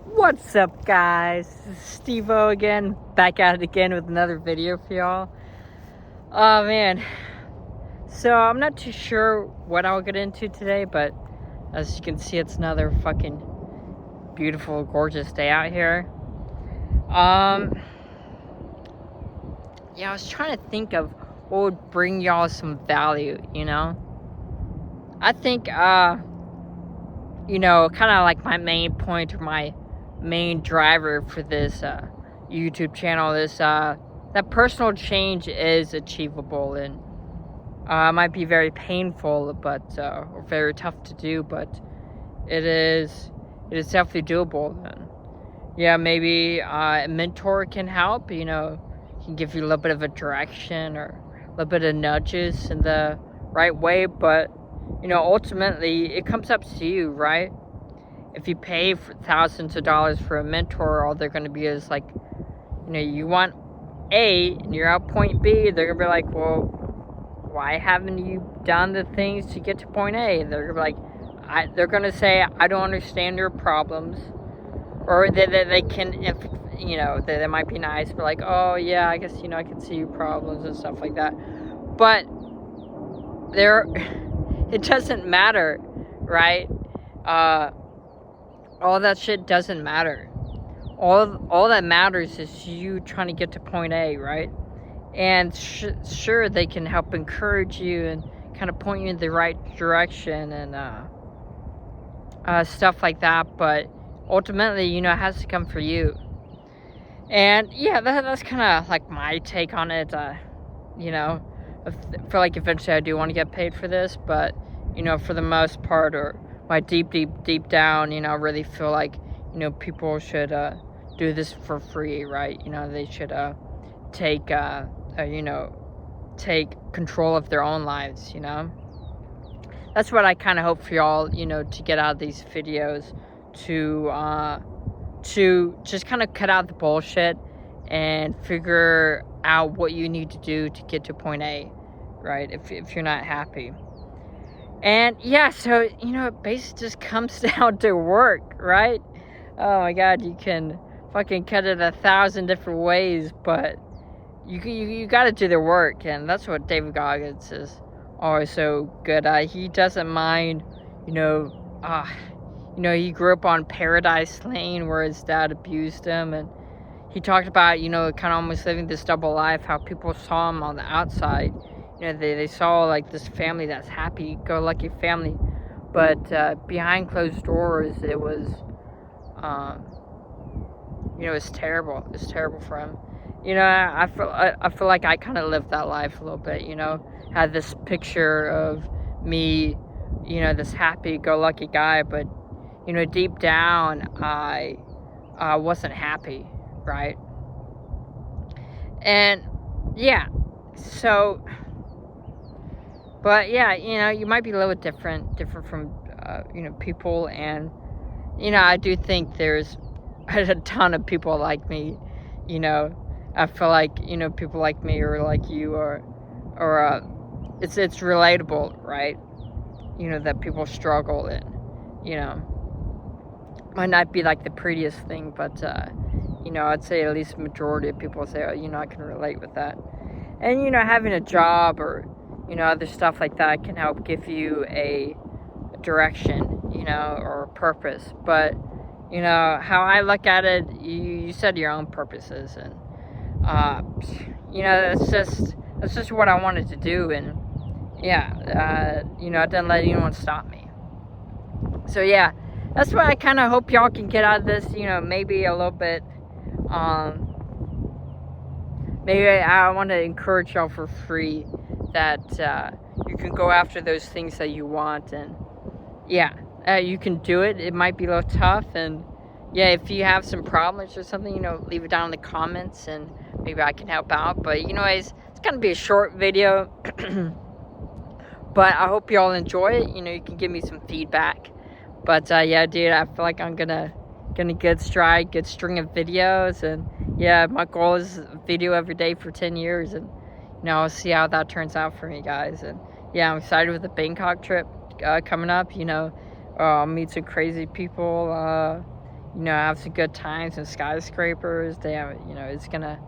What's up, guys? This is Steve-O again, back at it again with another video for y'all. Oh man, so I'm not too sure what I'll get into today, but as you can see, it's another fucking beautiful, gorgeous day out here. Yeah, I was trying to think of what would bring y'all some value, I think, kind of like my main point or my main driver for this YouTube channel is that personal change is achievable, and it might be very painful, but or very tough to do, but it is definitely doable. And yeah, maybe a mentor can help. Can give you a little bit of a direction or a little bit of nudges in the right way, but ultimately it comes up to you, right? If you pay for thousands of dollars for a mentor, all they're going to be is like, you want A and you're at point B, they're going to be like, well, why haven't you done the things to get to point A? They're going to be like, they're going to say, I don't understand your problems. Or they can, if, they might be nice, but like, oh yeah, I guess, I can see your problems and stuff like that. But it doesn't matter, right? All that shit doesn't matter. All that matters is you trying to get to point A, right? And sure, they can help encourage you and kind of point you in the right direction and stuff like that, but ultimately, it has to come for you. And yeah, that's kind of like my take on it. I feel like eventually I do want to get paid for this, but for the most part, or my deep down, really feel like people should do this for free, right? They should take take control of their own lives. That's what I kind of hope for y'all, to get out of these videos, to just kind of cut out the bullshit and figure out what you need to do to get to point A, right? If you're not happy. And yeah, so, it basically just comes down to work, right? Oh my God, you can fucking cut it 1,000 different ways, but you got to do the work. And that's what David Goggins is always so good at. He doesn't mind, he grew up on Paradise Lane where his dad abused him, and he talked about, kind of almost living this double life, how people saw him on the outside. They saw like this family that's happy-go-lucky family, but behind closed doors, it was, it was terrible. It was terrible for him. I feel like I kind of lived that life a little bit. Had this picture of me, this happy-go-lucky guy, but deep down, I wasn't happy, right? And yeah, so. But yeah, you might be a little different from, people, and, I do think there's a ton of people like me, I feel like, people like me or like you or it's relatable, right? That people struggle in, might not be like the prettiest thing, but, I'd say at least majority of people say, oh, I can relate with that. And, having a job or, other stuff like that can help give you a direction, or a purpose. But, how I look at it, you set your own purposes, and, that's just what I wanted to do, and, yeah, I didn't let anyone stop me. So, yeah, that's what I kind of hope y'all can get out of this, maybe a little bit, maybe I want to encourage y'all for free that you can go after those things that you want, and yeah, you can do it. It might be a little tough, and yeah, if you have some problems or something, leave it down in the comments, and maybe I can help out. But it's gonna be a short video, but I hope y'all enjoy it. You can give me some feedback. But yeah, dude, I feel like I'm gonna good string of videos, and yeah, my goal is video every day for 10 years, and I'll see how that turns out for me, guys. And yeah, I'm excited with the Bangkok trip coming up. I'll meet some crazy people. you know, have some good times and skyscrapers. They have, you know, it's gonna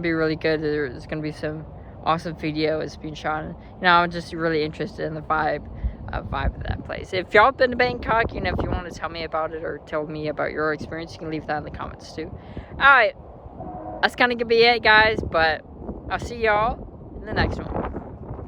be really good. There's gonna be some awesome videos being shot. And, you know, I'm just really interested in the vibe of that place. If y'all been to Bangkok, you know, if you want to tell me about it or tell me about your experience, you can leave that in the comments too. All right, that's kind of gonna be it, guys. But I'll see y'all in the next one.